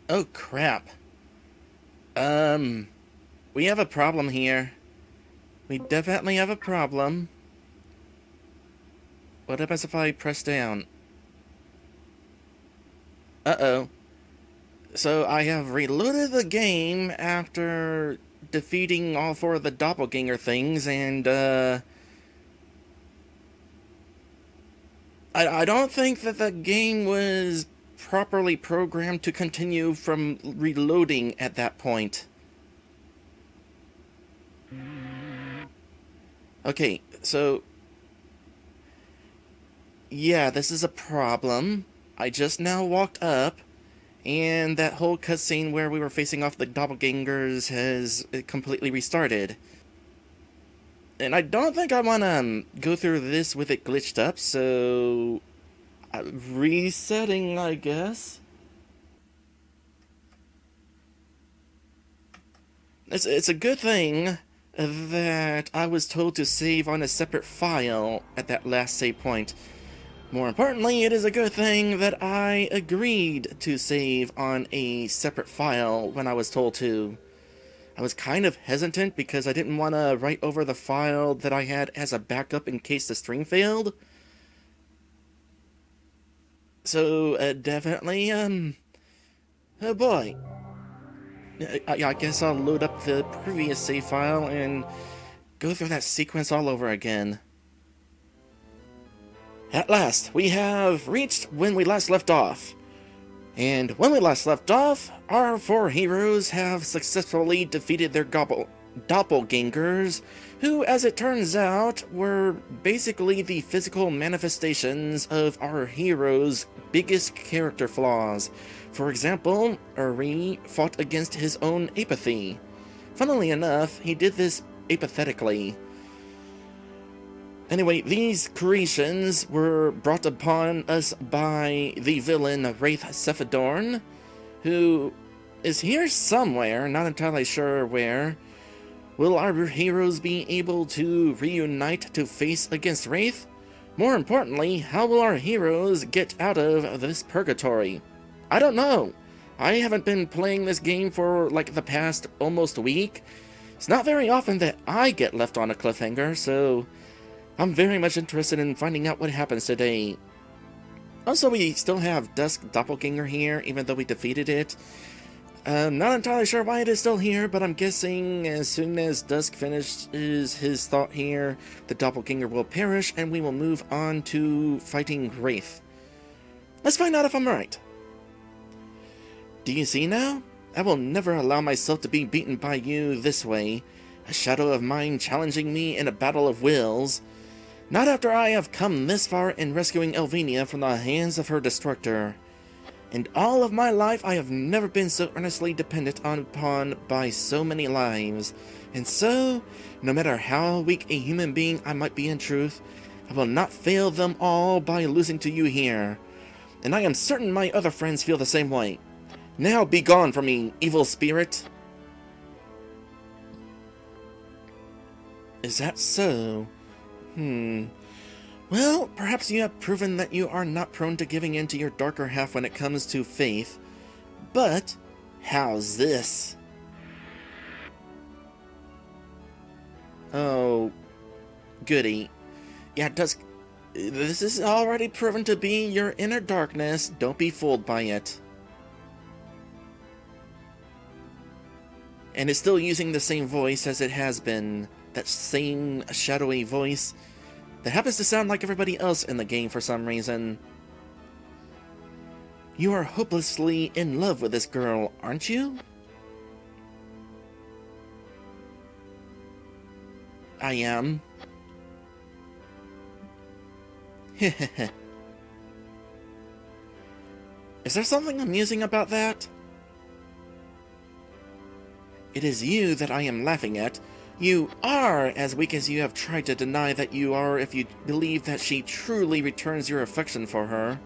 Oh, crap. We have a problem here. We definitely have a problem. What happens if I press down? Uh-oh. So I have reloaded the game after defeating all four of the doppelganger things, and, I don't think that the game was properly programmed to continue from reloading at that point. Okay, so yeah, this is a problem. I just now walked up, and that whole cutscene where we were facing off the doppelgangers has completely restarted. And I don't think I want to go through this with it glitched up, so resetting, I guess. It's a good thing that I was told to save on a separate file at that last save point. More importantly, it is a good thing that I agreed to save on a separate file when I was told to. I was kind of hesitant because I didn't want to write over the file that I had as a backup in case the stream failed. So, definitely, oh boy. I guess I'll load up the previous save file and go through that sequence all over again. At last, we have reached when we last left off. And when we last left off, our four heroes have successfully defeated their doppelgangers, who, as it turns out, were basically the physical manifestations of our heroes' biggest character flaws. For example, Uri fought against his own apathy. Funnily enough, he did this apathetically. Anyway, these creations were brought upon us by the villain Reith, who is here somewhere, not entirely sure where. Will our heroes be able to reunite to face against Reith? More importantly, how will our heroes get out of this purgatory? I don't know. I haven't been playing this game for like the past almost week. It's not very often that I get left on a cliffhanger, so I'm very much interested in finding out what happens today. Also, we still have Dusk Doppelganger here, even though we defeated it. Not entirely sure why it is still here, but I'm guessing as soon as Dusk finishes his thought here, the Doppelganger will perish, and we will move on to fighting Reith. Let's find out if I'm right. Do you see now? I will never allow myself to be beaten by you this way. A shadow of mine challenging me in a battle of wills. Not after I have come this far in rescuing Elvenia from the hands of her destructor. In all of my life, I have never been so earnestly dependent upon by so many lives. And so, no matter how weak a human being I might be in truth, I will not fail them all by losing to you here. And I am certain my other friends feel the same way. Now be gone from me, evil spirit. Is that so? Well, perhaps you have proven that you are not prone to giving in to your darker half when it comes to faith. But, how's this? Oh, goody. Yeah, this is already proven to be your inner darkness. Don't be fooled by it. And it's still using the same voice as it has been. That same shadowy voice that happens to sound like everybody else in the game for some reason. You are hopelessly in love with this girl, aren't you? I am. Heh. Is there something amusing about that? It is you that I am laughing at. You are as weak as you have tried to deny that you are if you believe that she truly returns your affection for her.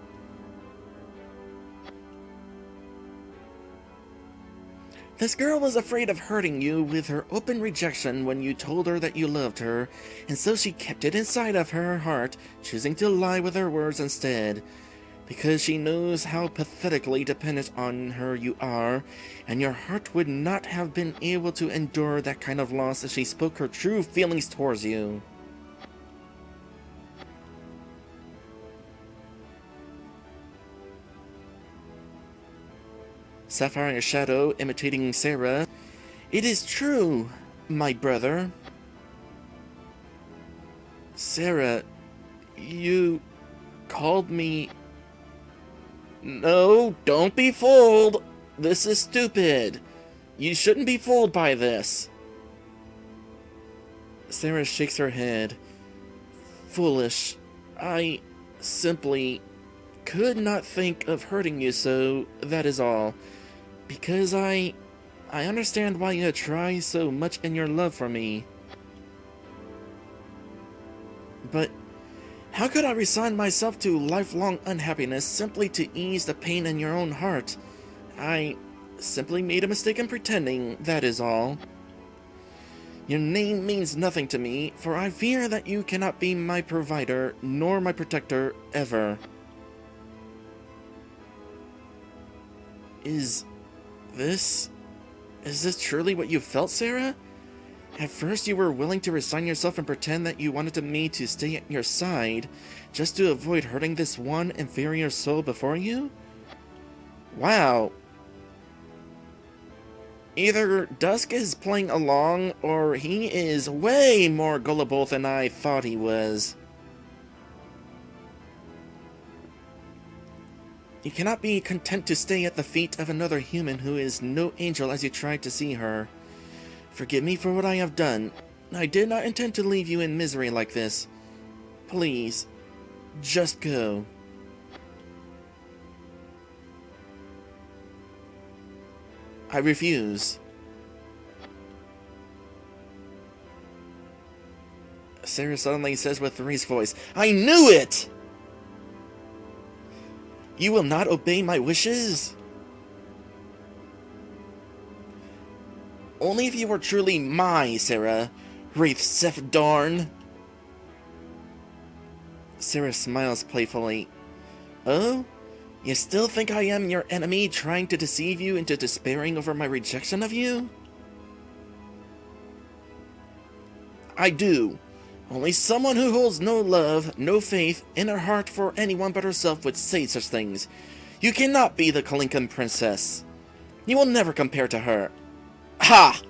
This girl was afraid of hurting you with her open rejection when you told her that you loved her, and so she kept it inside of her heart, choosing to lie with her words instead. because she knows how pathetically dependent on her you are, and your heart would not have been able to endure that kind of loss if she spoke her true feelings towards you. Sapphire Shadow, imitating Sarah. It is true, my brother. Sarah, you called me... No, don't be fooled. This is stupid. You shouldn't be fooled by this. Sarah shakes her head. Foolish. I simply could not think of hurting you, so that is all. Because I understand why you try so much in your love for me. But how could I resign myself to lifelong unhappiness simply to ease the pain in your own heart? I simply made a mistake in pretending, that is all. Your name means nothing to me, for I fear that you cannot be my provider, nor my protector, ever. Is this truly what you felt, Sarah? At first you were willing to resign yourself and pretend that you wanted me to stay at your side, just to avoid hurting this one inferior soul before you? Wow. Either Dusk is playing along, or he is way more gullible than I thought he was. You cannot be content to stay at the feet of another human who is no angel as you tried to see her. Forgive me for what I have done. I did not intend to leave you in misery like this. Please, just go. I refuse. Sarah suddenly says with Reith's voice, I knew it! You will not obey my wishes? Only if you were truly my Sarah, Reith Sefdarn. Sarah smiles playfully. Oh? You still think I am your enemy, trying to deceive you into despairing over my rejection of you? I do. Only someone who holds no love, no faith in her heart for anyone but herself would say such things. You cannot be the Kalinkan princess. You will never compare to her. Ha!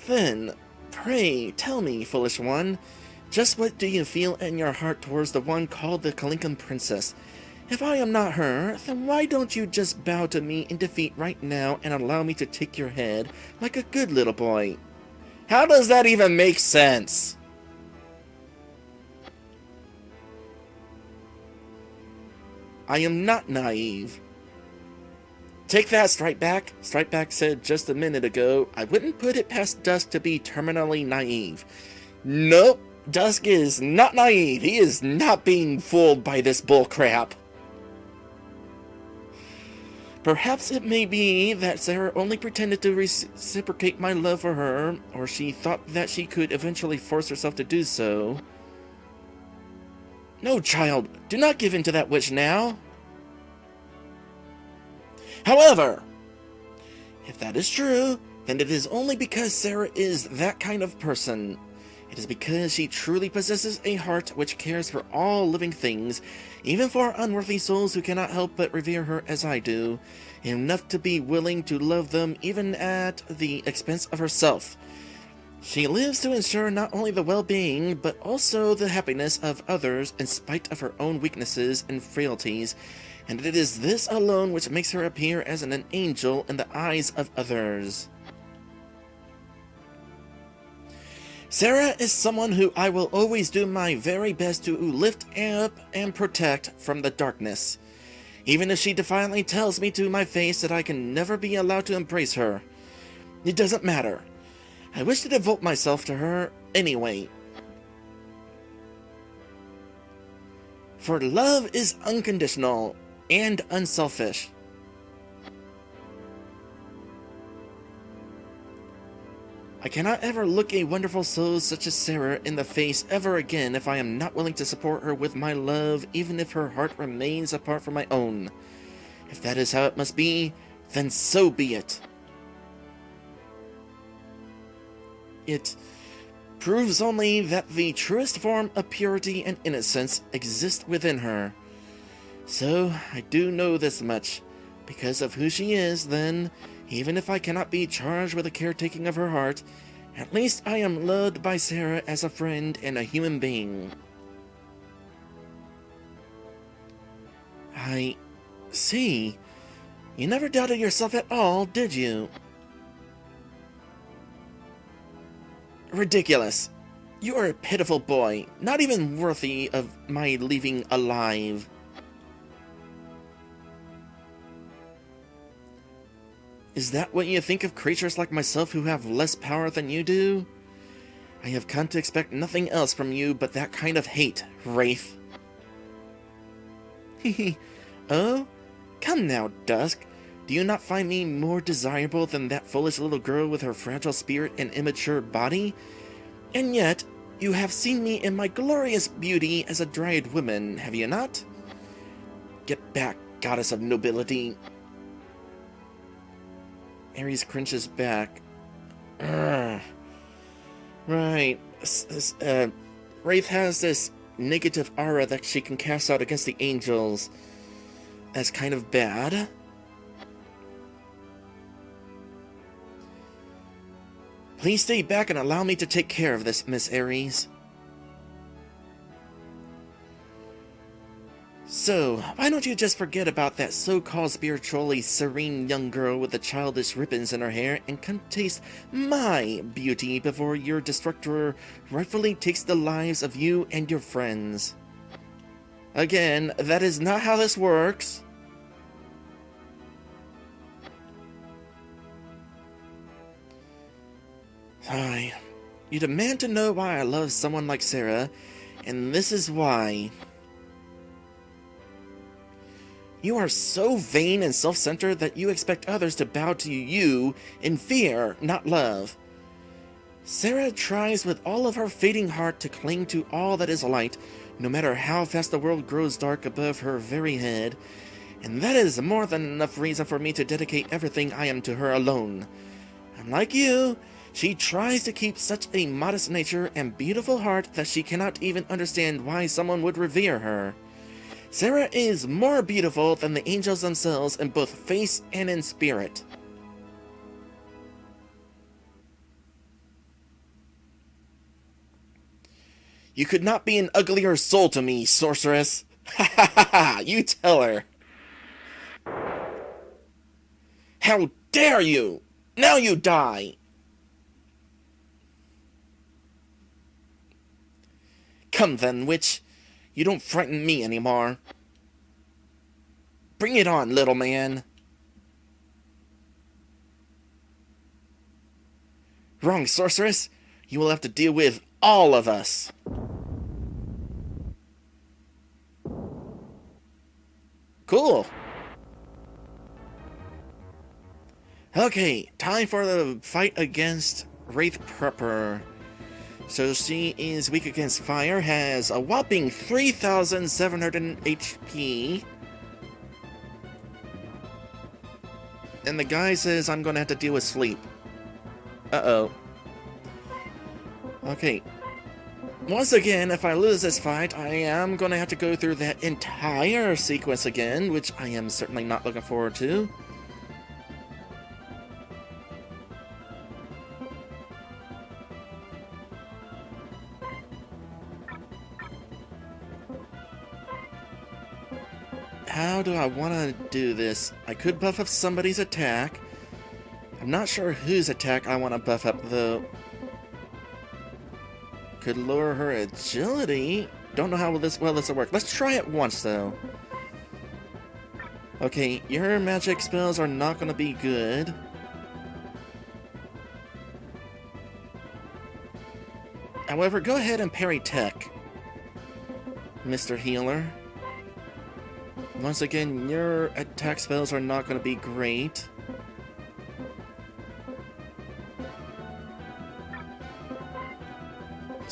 Then, pray, tell me, foolish one, just what do you feel in your heart towards the one called the Kalinkan princess? If I am not her, then why don't you just bow to me in defeat right now and allow me to take your head like a good little boy? How does that even make sense? I am not naive. Take that, Strikeback. Strikeback said just a minute ago, I wouldn't put it past Dusk to be terminally naive. Nope, Dusk is not naive. He is not being fooled by this bullcrap. Perhaps it may be that Sarah only pretended to reciprocate my love for her, or she thought that she could eventually force herself to do so. No, child, do not give in to that wish now. However, if that is true, then it is only because Sarah is that kind of person. It is because she truly possesses a heart which cares for all living things, even for unworthy souls who cannot help but revere her as I do, enough to be willing to love them even at the expense of herself. She lives to ensure not only the well-being, but also the happiness of others in spite of her own weaknesses and frailties, and it is this alone which makes her appear as an angel in the eyes of others. Sarah is someone who I will always do my very best to lift up and protect from the darkness, even if she defiantly tells me to my face that I can never be allowed to embrace her. It doesn't matter. I wish to devote myself to her anyway. For love is unconditional and unselfish. I cannot ever look a wonderful soul such as Sarah in the face ever again if I am not willing to support her with my love, even if her heart remains apart from my own. If that is how it must be, then so be it. It proves only that the truest form of purity and innocence exists within her. So, I do know this much. Because of who she is, then, even if I cannot be charged with the caretaking of her heart, at least I am loved by Sarah as a friend and a human being. I see. You never doubted yourself at all, did you? Ridiculous. You are a pitiful boy, not even worthy of my leaving alive. Is that what you think of creatures like myself who have less power than you do? I have come to expect nothing else from you but that kind of hate, Reith. Hehe. Oh? Come now, Dusk. Do you not find me more desirable than that foolish little girl with her fragile spirit and immature body? And yet, you have seen me in my glorious beauty as a dryad woman, have you not? Get back, goddess of nobility. Ares cringes back. Right. Reith has this negative aura that she can cast out against the angels. That's kind of bad. Please stay back and allow me to take care of this, Miss Ares. So, why don't you just forget about that so-called spiritually serene young girl with the childish ribbons in her hair and come taste my beauty before your destructor rightfully takes the lives of you and your friends. Again, that is not how this works. Hi. You demand to know why I love someone like Sarah, and this is why. You are so vain and self-centered that you expect others to bow to you in fear, not love. Sarah tries with all of her fading heart to cling to all that is light, no matter how fast the world grows dark above her very head, and that is more than enough reason for me to dedicate everything I am to her alone. Unlike you, she tries to keep such a modest nature and beautiful heart that she cannot even understand why someone would revere her. Sarah is more beautiful than the angels themselves in both face and in spirit. You could not be an uglier soul to me, sorceress. Ha ha ha ha! You tell her. How dare you! Now you die! Come then, witch. You don't frighten me anymore. Bring it on, little man. Wrong, sorceress. You will have to deal with all of us. Cool. Okay, time for the fight against Reith proper. So she is weak against fire, has a whopping 3,700 HP. And the guy says I'm gonna have to deal with sleep. Uh-oh. Okay. Once again, if I lose this fight, I am gonna have to go through that entire sequence again, which I am certainly not looking forward to. How do I want to do this? I could buff up somebody's attack. I'm not sure whose attack I want to buff up, though. Could lower her agility. Don't know how well this will work. Let's try it once, though. Okay, your magic spells are not going to be good. However, go ahead and parry tech, Mr. Healer. Once again, your attack spells are not going to be great.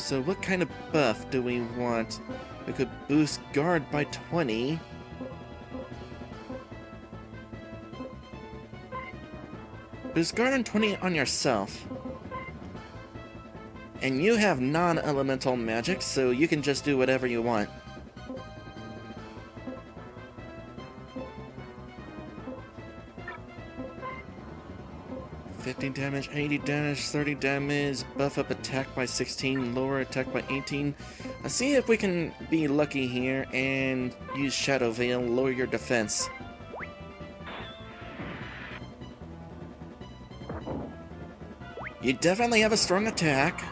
So what kind of buff do we want? We could boost guard by 20. Boost guard on 20 on yourself. And you have non-elemental magic, so you can just do whatever you want. $15 damage, 80 damage, 30 damage, buff up attack by 16, lower attack by 18. Let's see if we can be lucky here and use Shadow Veil, lower your defense. You definitely have a strong attack.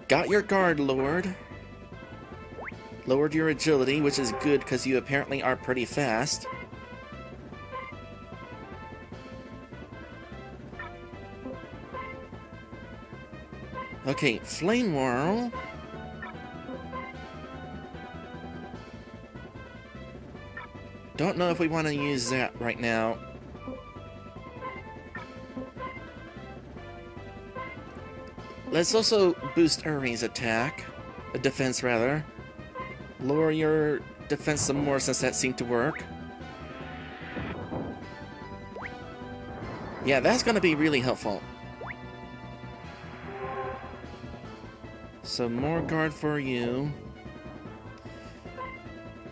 Got your guard lowered. Lowered your agility, which is good because you apparently are pretty fast. Okay, Flame Whirl. Don't know if we want to use that right now. Let's also boost Uri's attack. Defense, rather. Lower your defense some more since that seemed to work. Yeah, that's going to be really helpful. So more guard for you.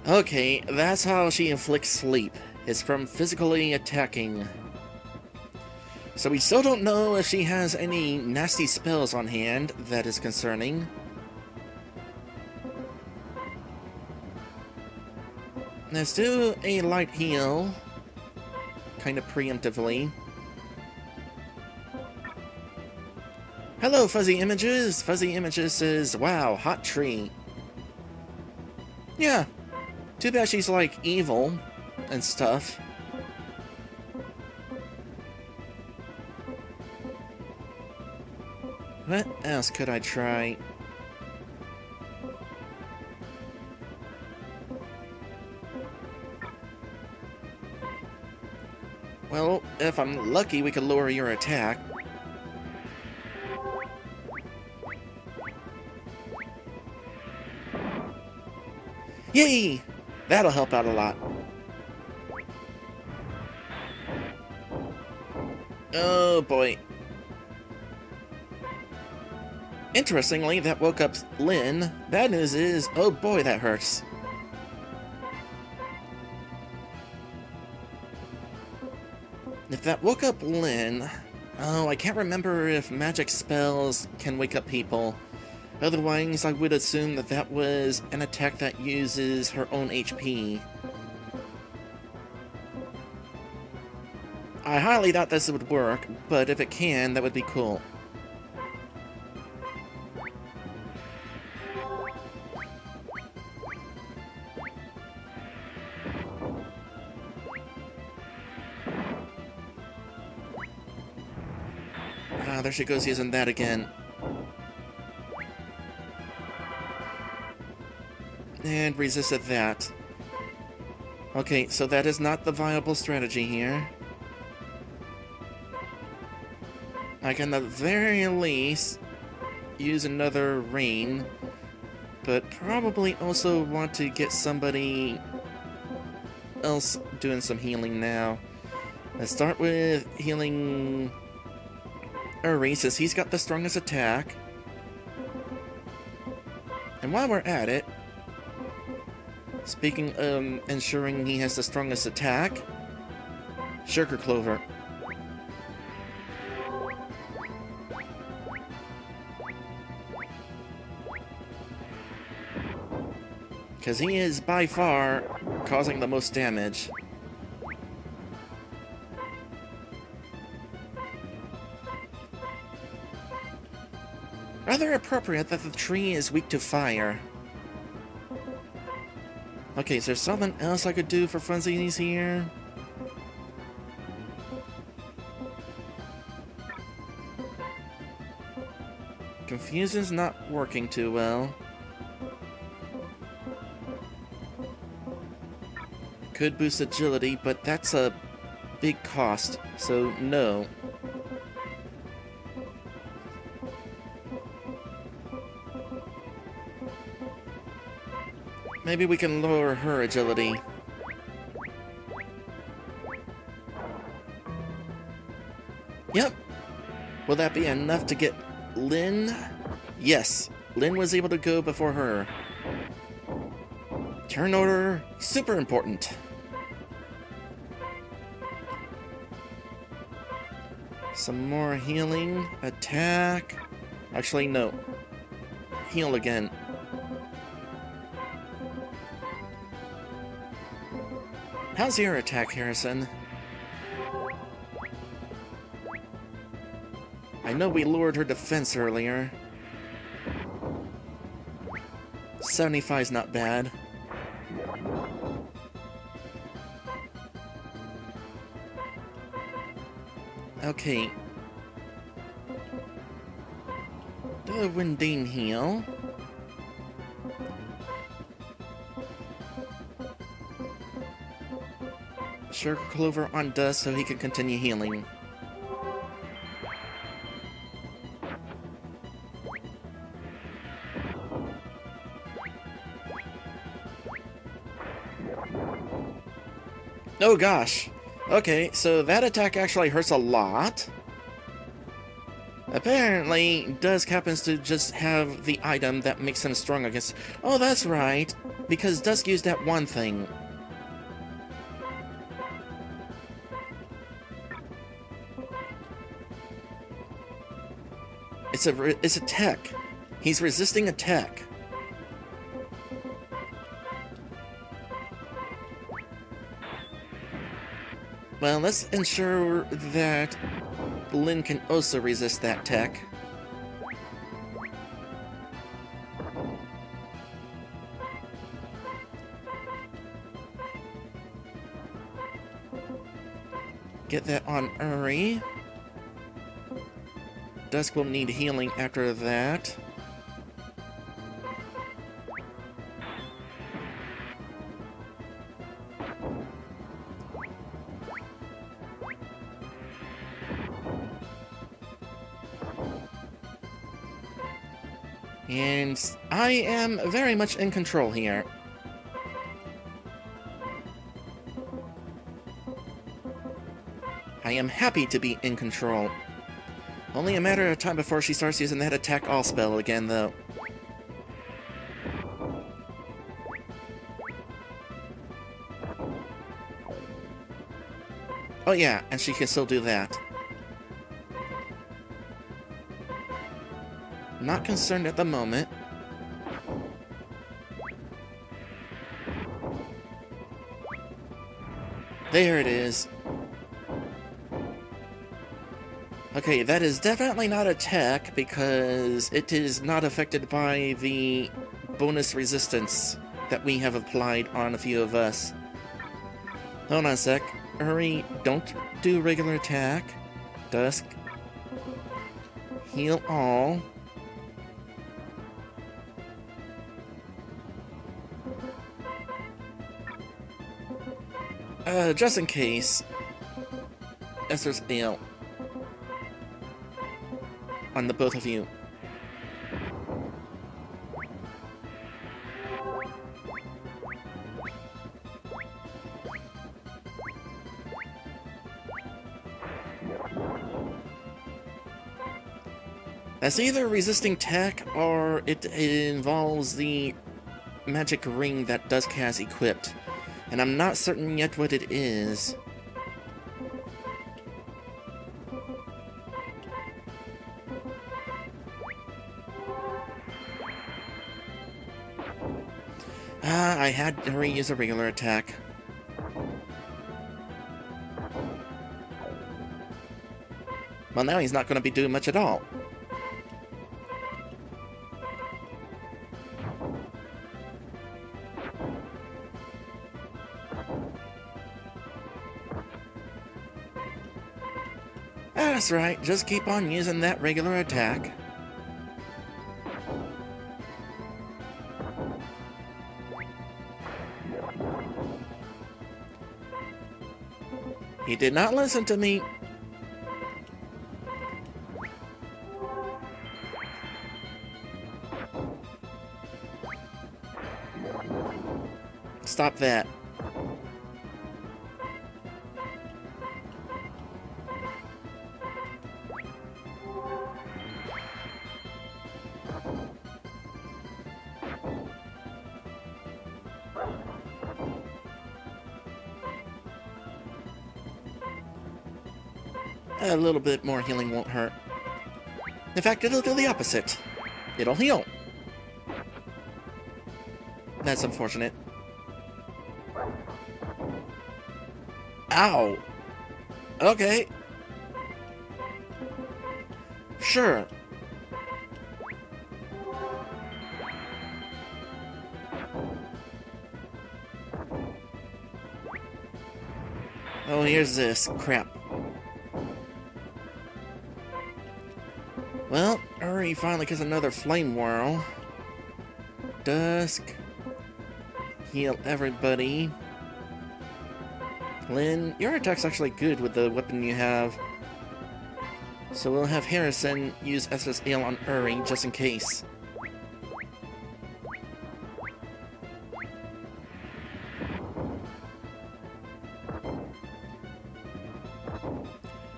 Okay, that's how she inflicts sleep. It's from physically attacking. So we still don't know if she has any nasty spells on hand. That is concerning. Let's do a light heal. Kind of preemptively. Hello, Fuzzy Images! Fuzzy Images says, wow, hot tree. Yeah. Too bad she's, like, evil and stuff. What else could I try? Well, if I'm lucky, we could lower your attack. Yay! That'll help out a lot. Oh boy. Interestingly, that woke up Lynn. Bad news is, oh boy, that hurts. If that woke up Lynn... Oh, I can't remember if magic spells can wake up people. Otherwise, I would assume that that was an attack that uses her own HP. I highly doubt this would work, but if it can, that would be cool. Ah, there she goes using that again. And resisted that. Okay, so that is not the viable strategy here. I can at the very least use another rain, but probably also want to get somebody else doing some healing now. Let's start with healing Uri, since he's got the strongest attack. And while we're at it, speaking of ensuring he has the strongest attack, Sugar Clover. Because he is by far causing the most damage. Rather appropriate that the tree is weak to fire. Okay, is there something else I could do for funsies here? Confusion's not working too well. Could boost agility, but that's a big cost, so Maybe we can lower her agility. Yep. Will that be enough to get Lynn? Yes. Lynn was able to go before her. Turn order, super important. Some more healing. Attack. Actually, no. Heal again. How's your attack, Harrison? I know we lowered her defense earlier. 75's not bad. Okay. Do a Windane heal. Sugar Clover on Dust so he can continue healing. Oh gosh. Okay, so that attack actually hurts a lot. Apparently, Dusk happens to just have the item that makes him strong against... Oh, that's right. Because Dusk used that one thing. It's a tech. He's resisting a tech. Well, let's ensure that Lynn can also resist that tech. Get that on Uri. Dusk will need healing after that. And I am very much in control here. I am happy to be in control. Only a matter of time before she starts using that attack all spell again, though. Oh yeah, and she can still do that. Not concerned at the moment. There it is. Okay, that is definitely not a tech because it is not affected by the bonus resistance that we have applied on a few of us. Hold on a sec. Hurry, don't do regular attack. Dusk. Heal all. Just in case. Esther's ill. On the both of you. That's either resisting tech or it involves the magic ring that Dusk has equipped. And I'm not certain yet what it is. I had her use a regular attack. Well, now he's not going to be doing much at all. That's right, just keep on using that regular attack. He did not listen to me. Stop that. A little bit more healing won't hurt. In fact, it'll do the opposite. It'll heal. That's unfortunate. Ow! Okay. Sure. Oh, here's this. Crap. Well, Uri finally gets another flame whirl. Dusk. Heal everybody. Lynn, your attack's actually good with the weapon you have. So we'll have Harrison use SS Ale on Uri just in case.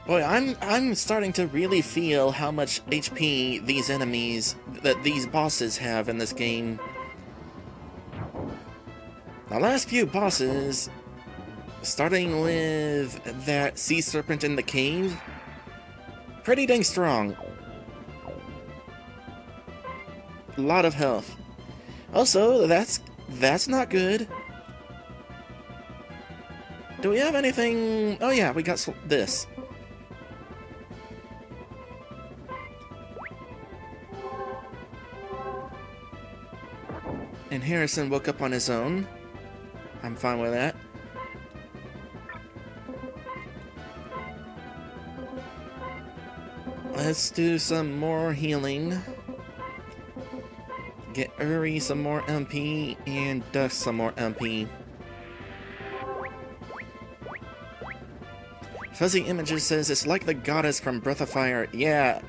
Boy, I'm starting to really feel how much HP these enemies, that these bosses have in this game. The last few bosses, starting with that sea serpent in the cave, pretty dang strong. A lot of health. Also, that's not good. Do we have anything? Oh yeah, we got this. And Harrison woke up on his own. I'm fine with that. Let's do some more healing. Get Uri some more MP and Dusk some more MP. Fuzzy Images says it's like the goddess from Breath of Fire. Yeah.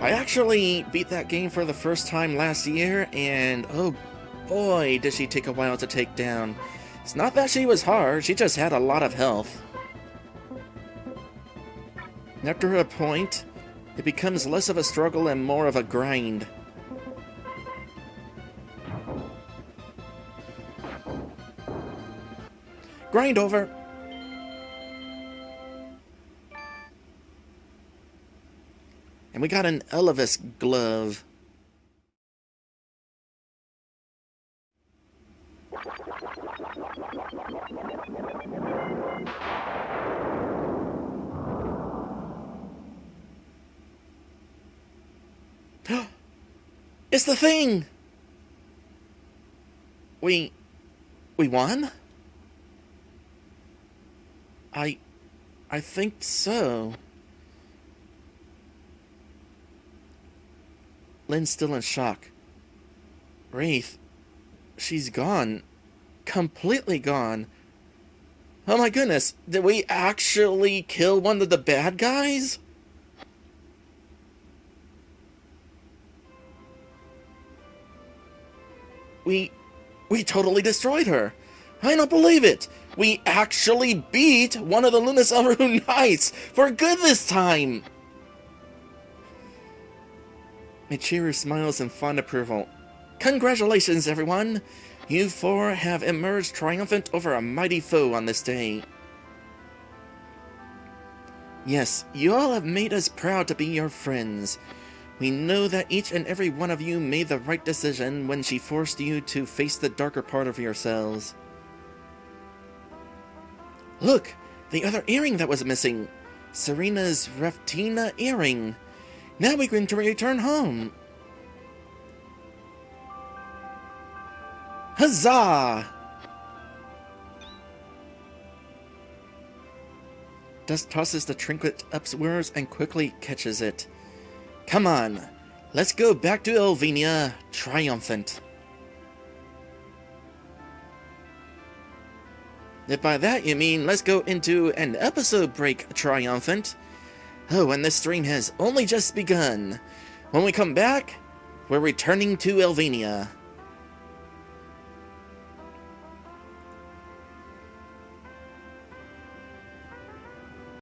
I actually beat that game for the first time last year, and oh boy, did she take a while to take down. It's not that she was hard, she just had a lot of health. After a point, it becomes less of a struggle and more of a grind. Grind over! And we got an Elevis glove. It's the thing! We won? I think so. Lynn's still in shock. Reith, she's gone. Completely gone. Oh my goodness, did we actually kill one of the bad guys? We totally destroyed her. I don't believe it. We actually beat one of the Lunas Elru Knights for good this time. Michiru smiles in fond approval. Congratulations, everyone. You four have emerged triumphant over a mighty foe on this day. Yes, you all have made us proud to be your friends. We know that each and every one of you made the right decision when she forced you to face the darker part of yourselves. Look, the other earring that was missing. Serena's Reftina earring. Now we can return home. Huzzah! Dusk tosses the trinket upwards and quickly catches it. Come on, let's go back to Elvenia triumphant. If by that you mean let's go into an episode break triumphant. Oh, and this stream has only just begun. When we come back, we're returning to Elvenia.